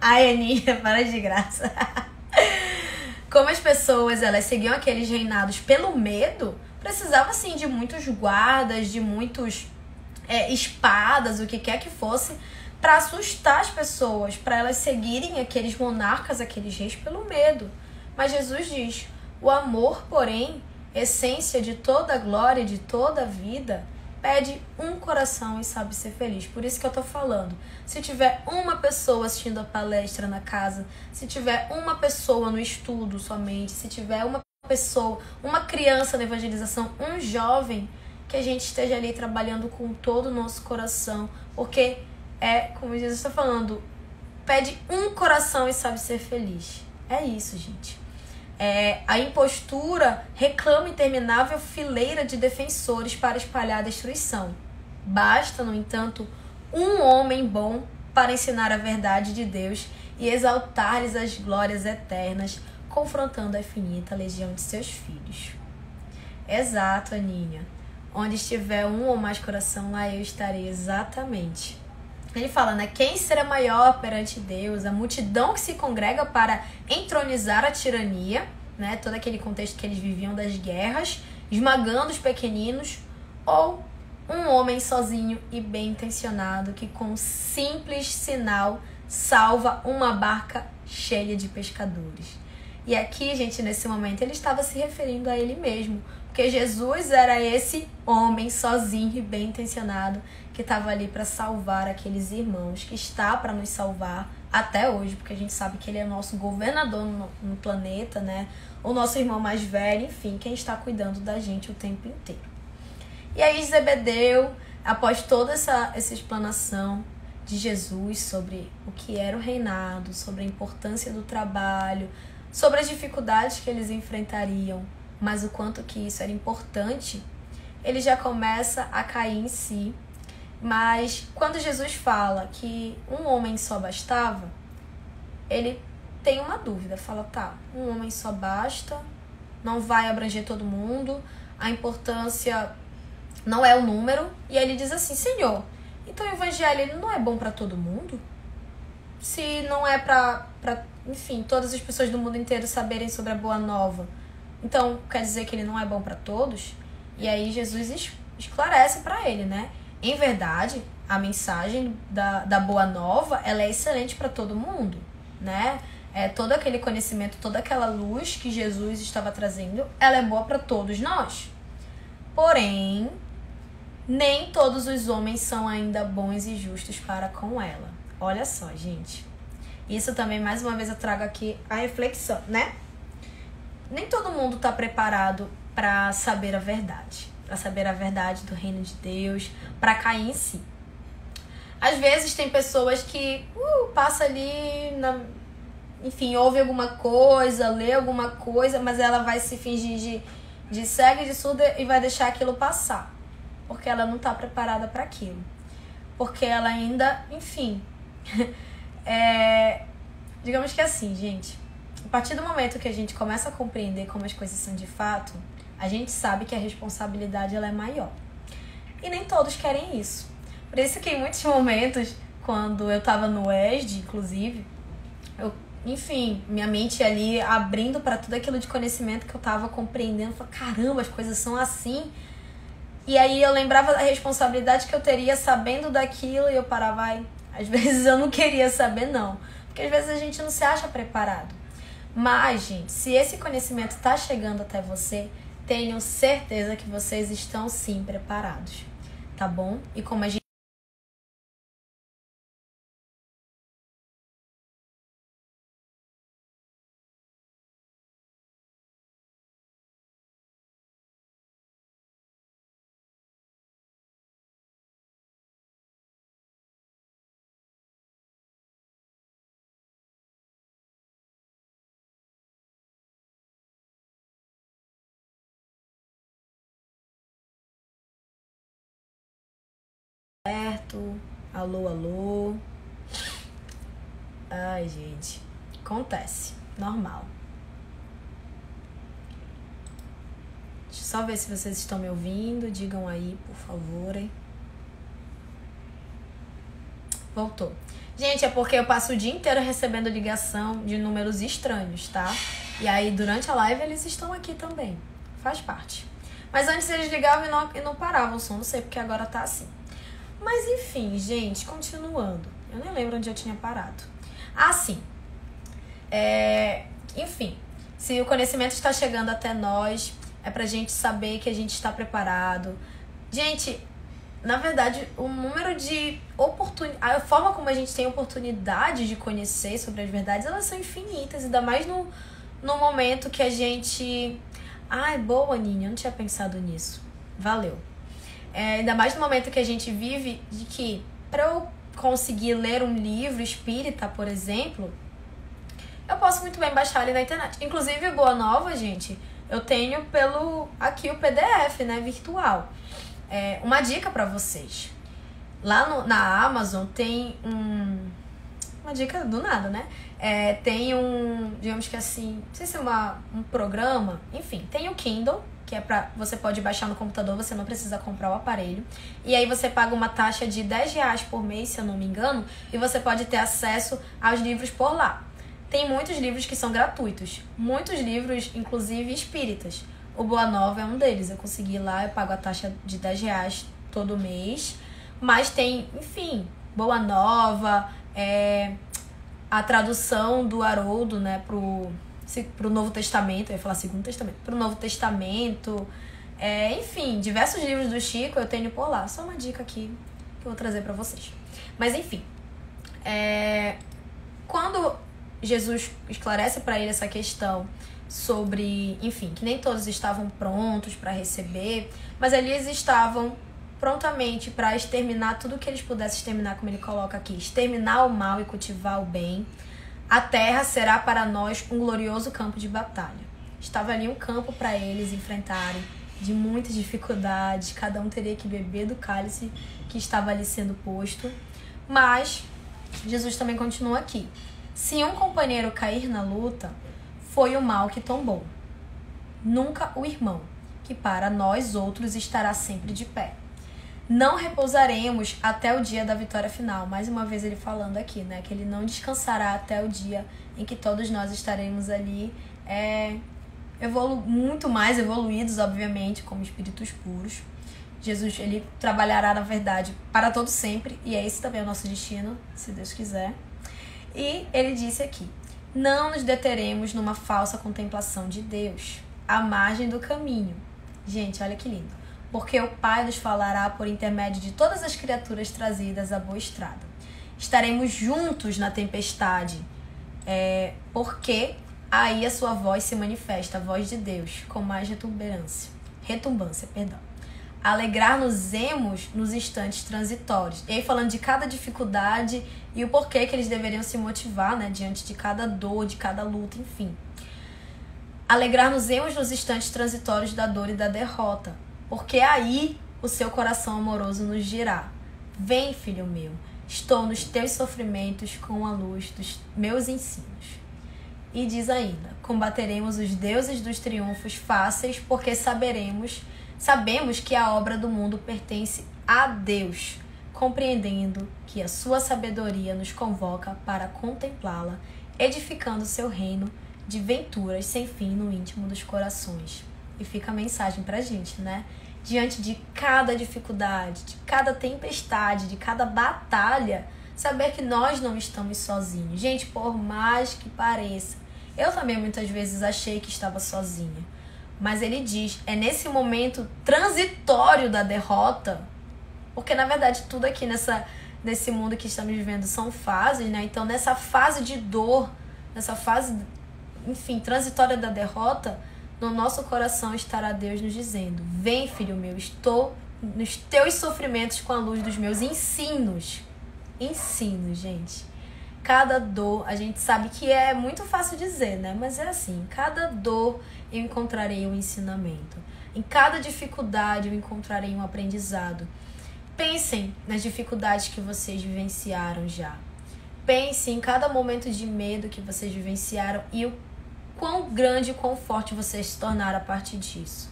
Ai, Aninha, para de graça. Como as pessoas, elas seguiam aqueles reinados pelo medo, precisava, assim, de muitos guardas, de muitos espadas, o que quer que fosse, para assustar as pessoas, para elas seguirem aqueles monarcas, aqueles reis pelo medo. Mas Jesus diz, o amor, porém, essência de toda a glória e de toda a vida, pede um coração e sabe ser feliz. Por isso que eu tô falando. Se tiver uma pessoa assistindo a palestra na casa, se tiver uma pessoa no estudo somente, se tiver uma pessoa, uma criança na evangelização, um jovem, que a gente esteja ali trabalhando com todo o nosso coração. Porque como Jesus está falando, pede um coração e sabe ser feliz. É isso, gente. A impostura reclama interminável fileira de defensores para espalhar a destruição. Basta, no entanto, um homem bom para ensinar a verdade de Deus e exaltar-lhes as glórias eternas, confrontando a infinita legião de seus filhos. Exato, Aninha. Onde estiver um ou mais coração, lá eu estarei exatamente. Ele fala, né? Quem será maior perante Deus? A multidão que se congrega para entronizar a tirania, né? Todo aquele contexto que eles viviam das guerras, esmagando os pequeninos, ou um homem sozinho e bem intencionado que com um simples sinal salva uma barca cheia de pescadores. E aqui, gente, nesse momento, ele estava se referindo a ele mesmo, porque Jesus era esse homem sozinho e bem intencionado que estava ali para salvar aqueles irmãos, que está para nos salvar até hoje, porque a gente sabe que ele é nosso governador no planeta, né? O nosso irmão mais velho, enfim, quem está cuidando da gente o tempo inteiro. E aí Zebedeu, após toda essa explanação de Jesus sobre o que era o reinado, sobre a importância do trabalho, sobre as dificuldades que eles enfrentariam, mas o quanto que isso era importante, ele já começa a cair em si. Mas quando Jesus fala que um homem só bastava, ele tem uma dúvida, fala, tá, um homem só basta, não vai abranger todo mundo, a importância não é o número, e aí ele diz assim, Senhor, então o evangelho ele não é bom para todo mundo? Se não é para, enfim, todas as pessoas do mundo inteiro saberem sobre a Boa Nova, então quer dizer que ele não é bom para todos? E aí Jesus esclarece para ele, né? Em verdade, a mensagem da Boa Nova, ela é excelente para todo mundo, né? Todo aquele conhecimento, toda aquela luz que Jesus estava trazendo, ela é boa para todos nós. Porém, nem todos os homens são ainda bons e justos para com ela. Olha só, gente. Isso também, mais uma vez, eu trago aqui a reflexão, né? Nem todo mundo tá preparado para saber a verdade. Para saber a verdade do reino de Deus, para cair em si. Às vezes tem pessoas que passa ali, enfim, ouve alguma coisa, lê alguma coisa, mas ela vai se fingir de cega e de surda e vai deixar aquilo passar. Porque ela não tá preparada para aquilo. Porque ela ainda, enfim... digamos que assim, gente, a partir do momento que a gente começa a compreender como as coisas são de fato, a gente sabe que a responsabilidade ela é maior. E nem todos querem isso. Por isso que em muitos momentos, quando eu tava no ESD, inclusive, minha mente ali abrindo para tudo aquilo de conhecimento que eu tava compreendendo, eu falei, caramba, as coisas são assim. E aí eu lembrava da responsabilidade que eu teria sabendo daquilo e eu parava, às vezes eu não queria saber não. Porque às vezes a gente não se acha preparado. Mas, gente, se esse conhecimento tá chegando até você, tenho certeza que vocês estão sim preparados, tá bom? E como a gente certo, alô, alô. Ai, gente, acontece, normal. Deixa eu só ver se vocês estão me ouvindo, digam aí, por favor, hein? Voltou. Gente, é porque eu passo o dia inteiro recebendo ligação de números estranhos, tá? E aí, durante a live, eles estão aqui também. Faz parte. Mas antes eles ligavam e não paravam o som, não sei porque agora tá assim. Mas enfim, gente, continuando. Eu nem lembro onde eu tinha parado. Ah, sim. Enfim, se o conhecimento está chegando até nós, é pra gente saber que a gente está preparado. Gente, na verdade, o número de oportunidades, a forma como a gente tem oportunidade de conhecer sobre as verdades, elas são infinitas, ainda mais no momento que a gente... Ai, boa, Aninha, eu não tinha pensado nisso. Valeu. Ainda mais no momento que a gente vive, de que para eu conseguir ler um livro espírita, por exemplo, eu posso muito bem baixar ele na internet. Inclusive, Boa Nova, gente, eu tenho aqui o PDF, né, virtual. Uma dica para vocês. Lá na Amazon tem uma dica do nada, né? Tem digamos que assim, não sei se é um programa, enfim, tem o Kindle, que você pode baixar no computador, você não precisa comprar o aparelho. E aí você paga uma taxa de R$10 por mês, se eu não me engano, e você pode ter acesso aos livros por lá. Tem muitos livros que são gratuitos, muitos livros, inclusive espíritas. O Boa Nova é um deles, eu consegui lá, eu pago a taxa de R$10 todo mês. Mas tem, enfim, Boa Nova, a tradução do Haroldo, né, pro Novo Testamento, eu ia falar Segundo Testamento, pro Novo Testamento, enfim, diversos livros do Chico eu tenho por lá. Só uma dica aqui que eu vou trazer pra vocês. Mas enfim, quando Jesus esclarece para ele essa questão sobre, enfim, que nem todos estavam prontos para receber, mas eles estavam prontamente para exterminar tudo que eles pudessem exterminar, como ele coloca aqui, exterminar o mal e cultivar o bem. A terra será para nós um glorioso campo de batalha. Estava ali um campo para eles enfrentarem, de muitas dificuldades, cada um teria que beber do cálice que estava ali sendo posto. Mas Jesus também continua aqui. Se um companheiro cair na luta, foi o mal que tombou, nunca o irmão, que para nós outros estará sempre de pé. Não repousaremos até o dia da vitória final. Mais uma vez ele falando aqui, né? Que ele não descansará até o dia em que todos nós estaremos ali muito mais evoluídos, obviamente, como espíritos puros. Jesus, ele trabalhará na verdade para todo sempre, e esse também é o nosso destino, se Deus quiser. E ele disse aqui: não nos deteremos numa falsa contemplação de Deus, à margem do caminho. Gente, olha que lindo. Porque o Pai nos falará por intermédio de todas as criaturas trazidas à boa estrada. Estaremos juntos na tempestade, Porque aí a sua voz se manifesta, a voz de Deus, com mais retumbância. Alegrar-nos-emos nos instantes transitórios. E aí falando de cada dificuldade e o porquê que eles deveriam se motivar, né, diante de cada dor, de cada luta, enfim. Alegrar-nos-emos nos instantes transitórios da dor e da derrota, porque aí o seu coração amoroso nos dirá: vem, filho meu, estou nos teus sofrimentos com a luz dos meus ensinos. E diz ainda: combateremos os deuses dos triunfos fáceis, porque sabemos que a obra do mundo pertence a Deus, compreendendo que a sua sabedoria nos convoca para contemplá-la, edificando seu reino de venturas sem fim no íntimo dos corações. E fica a mensagem pra gente, né? Diante de cada dificuldade, de cada tempestade, de cada batalha, saber que nós não estamos sozinhos. Gente, por mais que pareça, eu também muitas vezes achei que estava sozinha. Mas ele diz, é nesse momento transitório da derrota, porque na verdade tudo aqui nesse mundo que estamos vivendo são fases, né? Então nessa fase de dor, nessa fase, enfim, transitória da derrota, no nosso coração estará Deus nos dizendo: vem, filho meu, estou nos teus sofrimentos com a luz dos meus ensinos. Ensinos, gente. Cada dor, a gente sabe que é muito fácil dizer, né? Mas é assim, cada dor eu encontrarei um ensinamento. Em cada dificuldade eu encontrarei um aprendizado. Pensem nas dificuldades que vocês vivenciaram já. Pensem em cada momento de medo que vocês vivenciaram e o quão grande e quão forte vocês se tornaram a partir disso.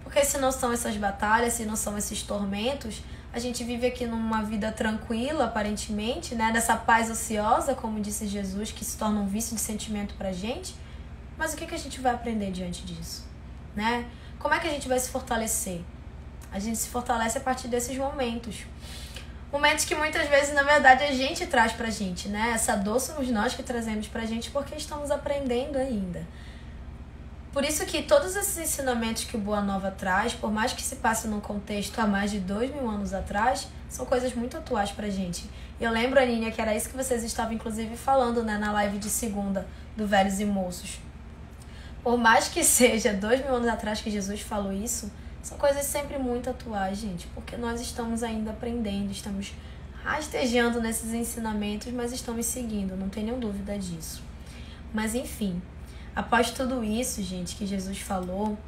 Porque se não são essas batalhas, se não são esses tormentos, a gente vive aqui numa vida tranquila, aparentemente, né? Nessa paz ociosa, como disse Jesus, que se torna um vício de sentimento pra gente. Mas o que a gente vai aprender diante disso, né? Como é que a gente vai se fortalecer? A gente se fortalece a partir desses momentos. Momentos que muitas vezes, na verdade, a gente traz pra gente, né? Essa dor somos nós que trazemos pra gente porque estamos aprendendo ainda. Por isso que todos esses ensinamentos que o Boa Nova traz, por mais que se passe num contexto há mais de 2000 anos atrás, são coisas muito atuais pra gente. E eu lembro, Aninha, que era isso que vocês estavam, inclusive, falando, né, na live de segunda do Velhos e Moços. Por mais que seja 2000 anos atrás que Jesus falou isso, são coisas sempre muito atuais, gente, porque nós estamos ainda aprendendo, estamos rastejando nesses ensinamentos, mas estamos seguindo, não tem nenhuma dúvida disso. Mas, enfim, após tudo isso, gente, que Jesus falou,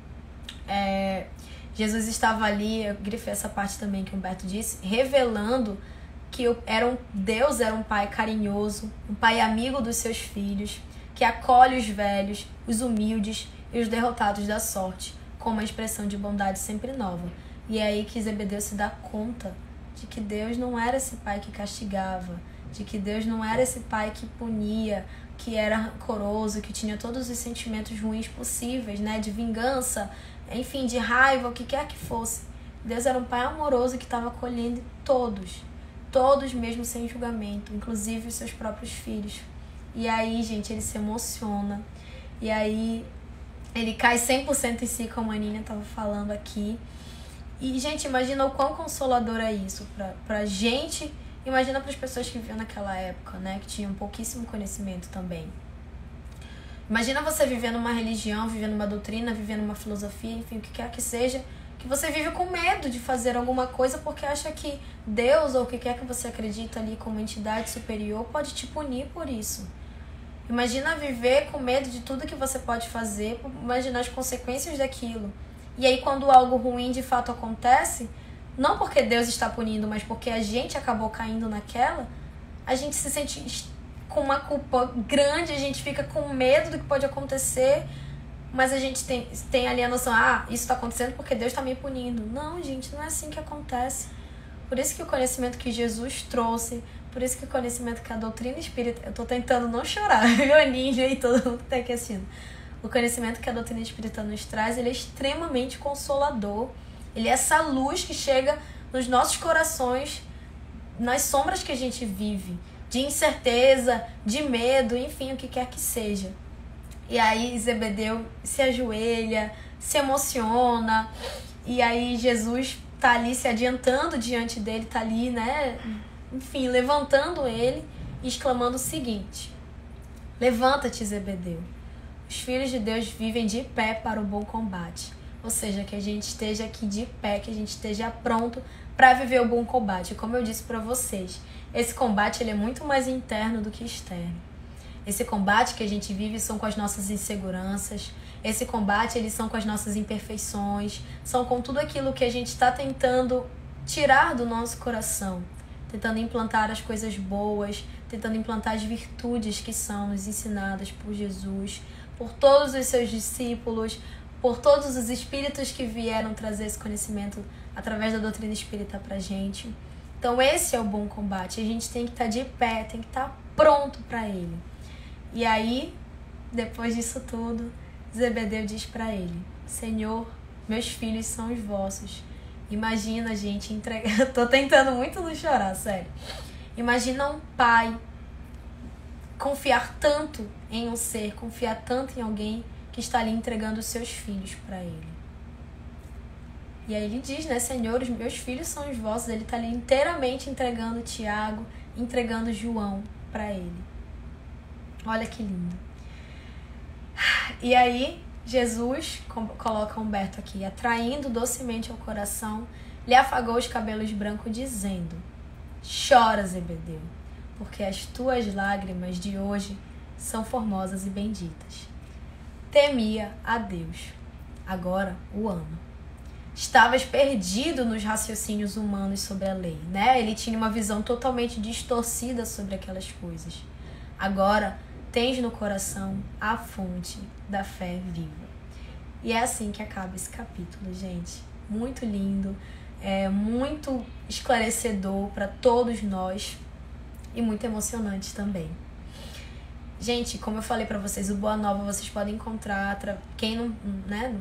Jesus estava ali, eu grifei essa parte também que o Humberto disse, revelando que Deus era um pai carinhoso, um pai amigo dos seus filhos, que acolhe os velhos, os humildes e os derrotados da sorte, com uma expressão de bondade sempre nova. E é aí que Zebedeu se dá conta de que Deus não era esse pai que castigava, de que Deus não era esse pai que punia, que era rancoroso, que tinha todos os sentimentos ruins possíveis, né? De vingança, enfim, de raiva, o que quer que fosse. Deus era um pai amoroso que estava acolhendo todos mesmo sem julgamento, inclusive os seus próprios filhos. E aí, gente, ele se emociona. E aí ele cai 100% em si, como a Aninha estava falando aqui. E, gente, imagina o quão consolador é isso pra gente. Imagina para as pessoas que viviam naquela época, né? Que tinham pouquíssimo conhecimento também. Imagina você vivendo uma religião, vivendo uma doutrina, vivendo uma filosofia, enfim, o que quer que seja, que você vive com medo de fazer alguma coisa porque acha que Deus ou o que quer que você acredita ali como entidade superior pode te punir por isso. Imagina viver com medo de tudo que você pode fazer, imaginar as consequências daquilo. E aí quando algo ruim de fato acontece, não porque Deus está punindo, mas porque a gente acabou caindo naquela, a gente se sente com uma culpa grande, a gente fica com medo do que pode acontecer, mas a gente tem ali a noção, isso está acontecendo porque Deus está me punindo. Não, gente, não é assim que acontece. Por isso que o conhecimento que Jesus trouxe, por isso que o conhecimento que a doutrina espírita... Eu tô tentando não chorar, viu, Aninha e todo mundo que tá aqui assistindo. O conhecimento que a doutrina espírita nos traz, ele é extremamente consolador. Ele é essa luz que chega nos nossos corações, nas sombras que a gente vive, de incerteza, de medo, enfim, o que quer que seja. E aí Zebedeu se ajoelha, se emociona, e aí Jesus tá ali se adiantando diante dele, tá ali, né, enfim, levantando ele e exclamando o seguinte: Levanta-te, Zebedeu. Os filhos de Deus vivem de pé para o bom combate. Ou seja, que a gente esteja aqui de pé, que a gente esteja pronto para viver o bom combate. Como eu disse para vocês, esse combate ele é muito mais interno do que externo. Esse combate que a gente vive são com as nossas inseguranças. Esse combate eles são com as nossas imperfeições. São com tudo aquilo que a gente está tentando tirar do nosso coração. Tentando implantar as coisas boas. Tentando implantar as virtudes que são nos ensinadas por Jesus. Por todos os seus discípulos. Por todos os espíritos que vieram trazer esse conhecimento através da doutrina espírita pra gente. Então esse é o bom combate. A gente tem que estar de pé, tem que estar pronto para ele. E aí, depois disso tudo, Zebedeu diz para ele: Senhor, meus filhos são os vossos. Imagina, gente, entregar. Tô tentando muito não chorar, sério. Imagina um pai confiar tanto em um ser, confiar tanto em alguém que está ali entregando os seus filhos para ele. E aí ele diz, né, Senhor, os meus filhos são os vossos. Ele está ali inteiramente entregando Tiago, entregando João para ele. Olha que lindo. E aí Jesus coloca Humberto aqui, atraindo docemente ao coração, lhe afagou os cabelos brancos, dizendo: chora, Zebedeu, porque as tuas lágrimas de hoje são formosas e benditas. Temia a Deus. Agora o ama. Estavas perdido nos raciocínios humanos sobre a lei, né? Ele tinha uma visão totalmente distorcida sobre aquelas coisas. Agora tens no coração a fonte da fé viva. E é assim que acaba esse capítulo, gente. Muito lindo, muito esclarecedor para todos nós e muito emocionante também. Gente, como eu falei pra vocês, o Boa Nova vocês podem encontrar, quem não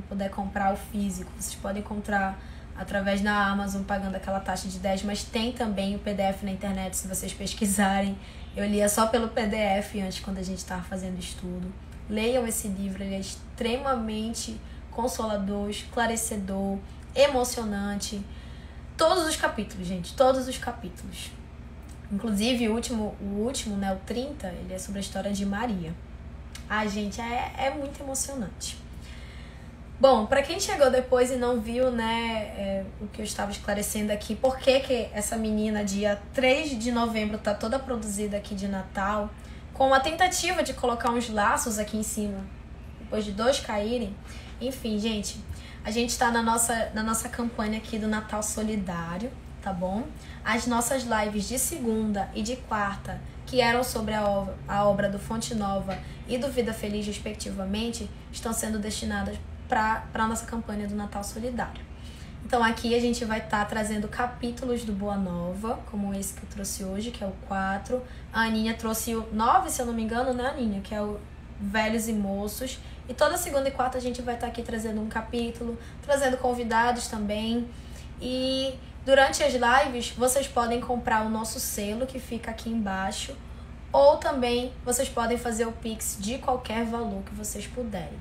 puder comprar o físico, vocês podem encontrar através da Amazon pagando aquela taxa de 10, mas tem também o PDF na internet, se vocês pesquisarem. Eu lia só pelo PDF antes, quando a gente estava fazendo estudo. Leiam esse livro, ele é extremamente consolador, esclarecedor, emocionante. Todos os capítulos, gente, todos os capítulos. Inclusive, o último, né, o 30, ele é sobre a história de Maria. Ai, gente, é muito emocionante. Bom, para quem chegou depois e não viu, né, o que eu estava esclarecendo aqui, por que essa menina, dia 3 de novembro, tá toda produzida aqui de Natal, com a tentativa de colocar uns laços aqui em cima, depois de 2 caírem. Enfim, gente, a gente está na nossa campanha aqui do Natal Solidário, tá bom? As nossas lives de segunda e de quarta, que eram sobre a obra do Fonte Nova e do Vida Feliz, respectivamente, estão sendo destinadas para a nossa campanha do Natal Solidário. Então aqui a gente vai estar trazendo capítulos do Boa Nova, como esse que eu trouxe hoje, que é o 4. A Aninha trouxe o 9, se eu não me engano, né, Aninha? Que é o Velhos e Moços. E toda segunda e quarta a gente vai estar aqui trazendo um capítulo, trazendo convidados também. E durante as lives, vocês podem comprar o nosso selo, que fica aqui embaixo, ou também vocês podem fazer o Pix de qualquer valor que vocês puderem.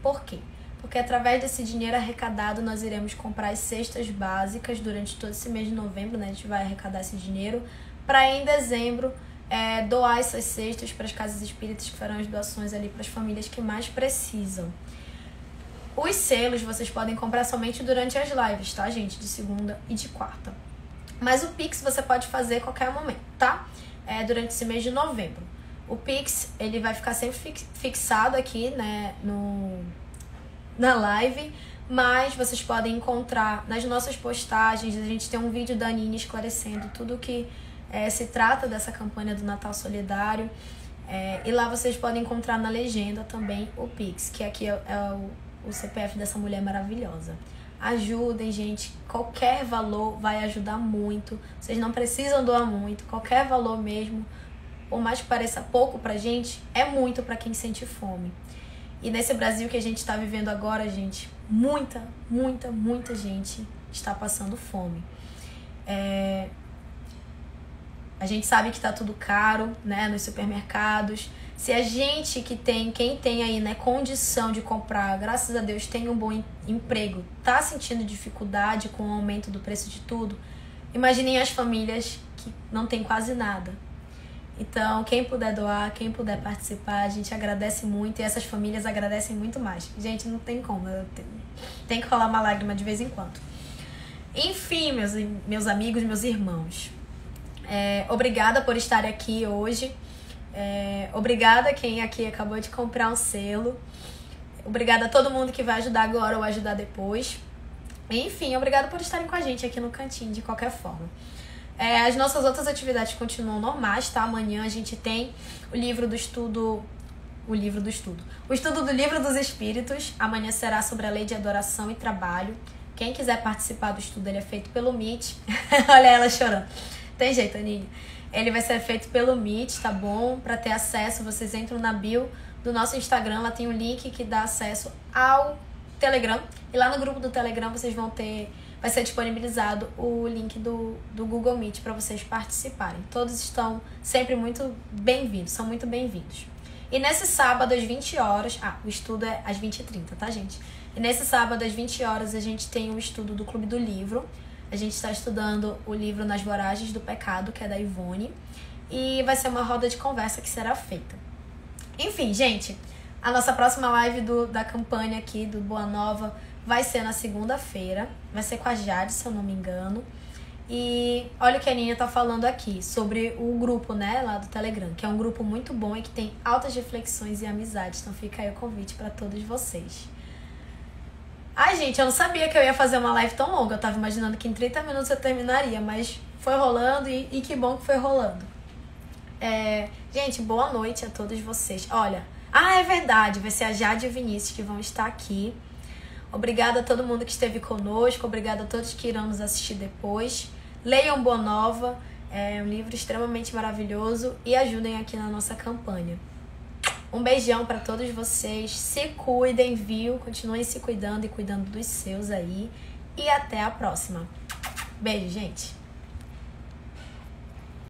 Por quê? Porque através desse dinheiro arrecadado, nós iremos comprar as cestas básicas durante todo esse mês de novembro, né? A gente vai arrecadar esse dinheiro para em dezembro doar essas cestas para as casas espíritas, que farão as doações ali para as famílias que mais precisam. Os selos vocês podem comprar somente durante as lives, tá, gente? De segunda e de quarta. Mas o Pix você pode fazer a qualquer momento, tá? Durante esse mês de novembro. O Pix, ele vai ficar sempre fixado aqui, né, na live, mas vocês podem encontrar nas nossas postagens. A gente tem um vídeo da Nina esclarecendo tudo que se trata dessa campanha do Natal Solidário. E lá vocês podem encontrar na legenda também o Pix, que aqui é o CPF dessa mulher maravilhosa. Ajudem, gente. Qualquer valor vai ajudar muito. Vocês não precisam doar muito. Qualquer valor mesmo, por mais que pareça pouco pra gente, é muito pra quem sente fome. E nesse Brasil que a gente está vivendo agora, gente, muita gente está passando fome. A gente sabe que tá tudo caro, né, nos supermercados. Se a gente quem tem aí, né, condição de comprar, graças a Deus, tem um bom emprego, tá sentindo dificuldade com o aumento do preço de tudo, imaginem as famílias que não tem quase nada. Então, quem puder doar, quem puder participar, a gente agradece muito e essas famílias agradecem muito mais. Gente, não tem como, tem que rolar uma lágrima de vez em quando. Enfim, meus amigos, meus irmãos, obrigada por estar aqui hoje. Obrigada a quem aqui acabou de comprar um selo. Obrigada a todo mundo que vai ajudar agora ou ajudar depois. Enfim, obrigada por estarem com a gente aqui no cantinho, de qualquer forma. As nossas outras atividades continuam normais, tá? Amanhã a gente tem o estudo do Livro dos Espíritos. Amanhã será sobre a lei de adoração e trabalho. Quem quiser participar do estudo, ele é feito pelo Meet. Olha ela chorando. Tem jeito, Aninha. Ele vai ser feito pelo Meet, tá bom? Para ter acesso, vocês entram na bio do nosso Instagram. Lá tem um link que dá acesso ao Telegram. E lá no grupo do Telegram vocês vão ter... Vai ser disponibilizado o link do Google Meet para vocês participarem. Todos estão sempre muito bem-vindos, são muito bem-vindos. E nesse sábado, às 20 horas... o estudo é às 20h30, tá, gente? E nesse sábado, às 20 horas, a gente tem um estudo do Clube do Livro. A gente está estudando o livro Nas Voragens do Pecado, que é da Ivone. E vai ser uma roda de conversa que será feita. Enfim, gente, a nossa próxima live da campanha aqui, do Boa Nova, vai ser na segunda-feira. Vai ser com a Jade, se eu não me engano. E olha o que a Aninha tá falando aqui sobre o grupo, né, lá do Telegram, que é um grupo muito bom e que tem altas reflexões e amizades. Então fica aí o convite para todos vocês. Ai, gente, eu não sabia que eu ia fazer uma live tão longa. Eu tava imaginando que em 30 minutos eu terminaria, mas foi rolando e que bom que foi rolando. Gente, boa noite a todos vocês. Olha, é verdade, vai ser a Jade e o Vinícius que vão estar aqui. Obrigada a todo mundo que esteve conosco, obrigada a todos que irão nos assistir depois. Leiam Boa Nova, é um livro extremamente maravilhoso e ajudem aqui na nossa campanha. Um beijão para todos vocês, se cuidem, viu? Continuem se cuidando e cuidando dos seus aí. E até a próxima. Beijo, gente!